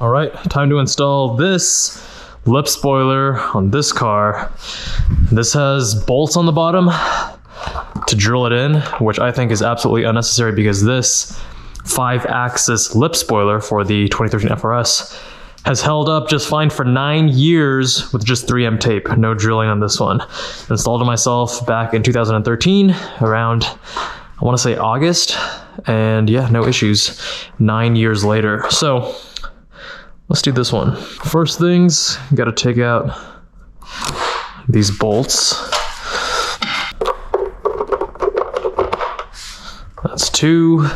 All right, time to install this lip spoiler on this car. This has bolts on the bottom to drill it in, which I think is absolutely unnecessary because this 5-axis lip spoiler for the 2013 FR-S has held up just fine for 9 years with just 3M tape. No drilling on this one. Installed it myself back in 2013, around, I want to say August, and yeah, no issues 9 years later. So let's do this one. First things, got to take out these bolts. That's 2.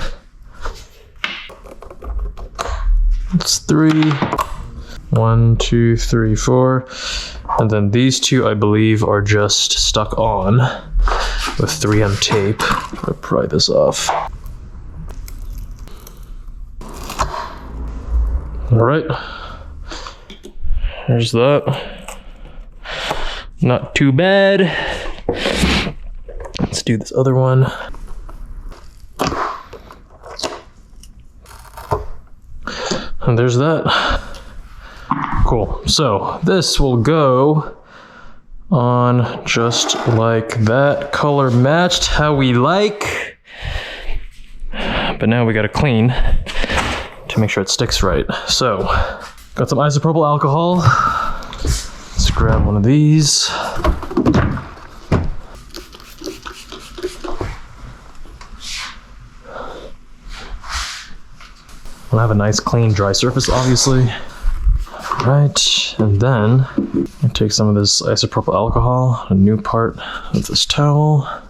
That's 3. 1, 2, 3, 4. And then these 2, I believe, are just stuck on with 3M tape. I'm gonna pry this off. All right, there's that. Not too bad. Let's do this other one. And there's that. Cool. So this will go on just like that. Color matched how we like. But now we gotta clean to make sure it sticks right. So, got some isopropyl alcohol. Let's grab one of these. We'll have a nice clean dry surface, obviously. Right, and then I take some of this isopropyl alcohol, a new part of this towel.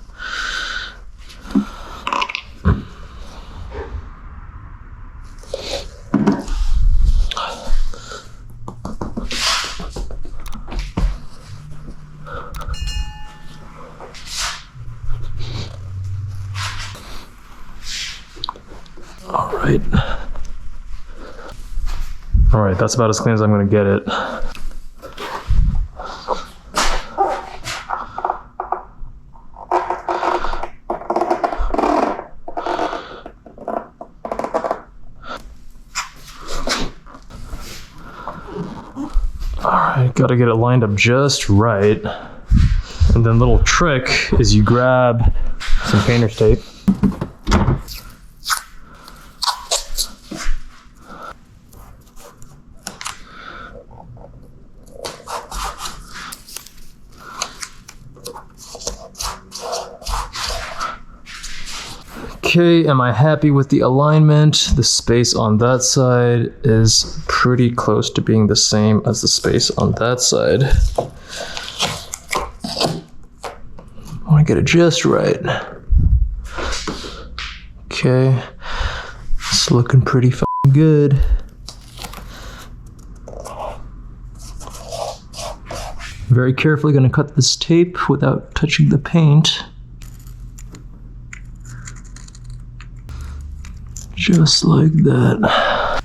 All right, that's about as clean as I'm gonna get it. All right, gotta get it lined up just right. And then little trick is you grab some painter's tape. Okay, am I happy with the alignment? The space on that side is pretty close to being the same as the space on that side. I want to get it just right. Okay, it's looking pretty fucking good. Very carefully gonna cut this tape without touching the paint. Just like that.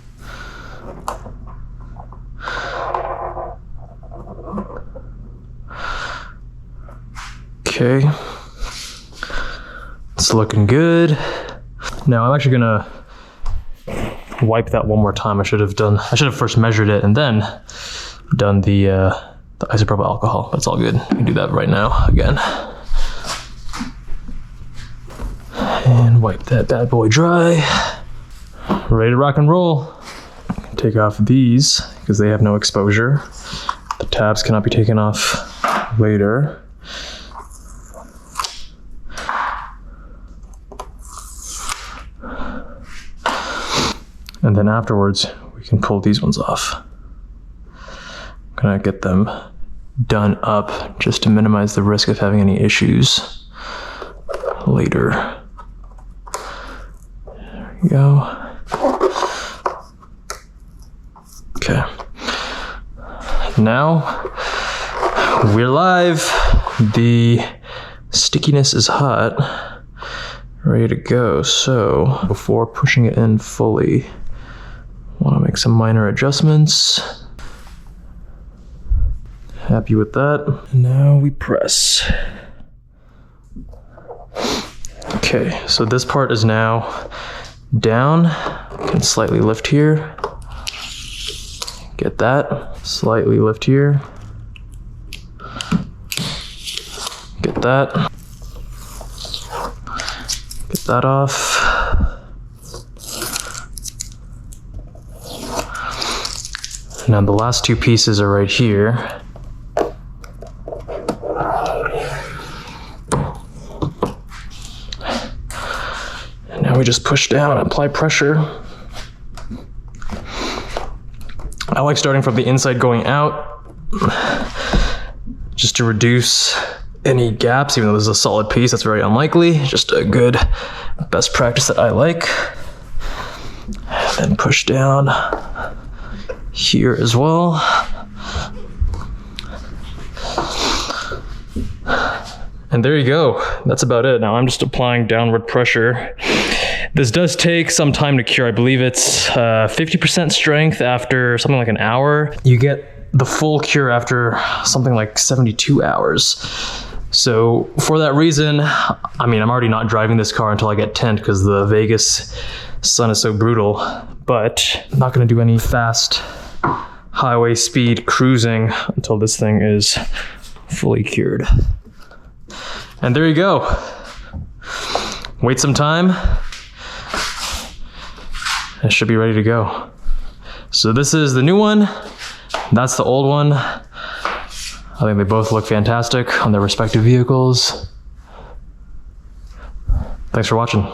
Okay. It's looking good. Now I'm actually gonna wipe that one more time. I should have first measured it and then done the isopropyl alcohol. That's all good. I can do that right now again. And wipe that bad boy dry. Ready to rock and roll. Take off these because they have no exposure. The tabs cannot be taken off later. And then afterwards, we can pull these ones off. I'm gonna get them done up just to minimize the risk of having any issues later. There we go. Okay. Now we're live. The stickiness is hot, ready to go. So before pushing it in fully, I want to make some minor adjustments. Happy with that. And now we press. Okay, so this part is now down. I can slightly lift here. Get that. Slightly lift here. Get that. Get that off. Now the last two pieces are right here. And now we just push down and apply pressure. I like starting from the inside going out, just to reduce any gaps, even though this is a solid piece, that's very unlikely. Just a good best practice that I like. And then push down here as well. And there you go. That's about it. Now I'm just applying downward pressure. This does take some time to cure. I believe it's 50% strength after something like an hour. You get the full cure after something like 72 hours. So for that reason, I mean, I'm already not driving this car until I get tint because the Vegas sun is so brutal, but I'm not gonna do any fast highway speed cruising until this thing is fully cured. And there you go. Wait some time. It should be ready to go. So this is the new one. That's the old one. I think they both look fantastic on their respective vehicles. Thanks for watching.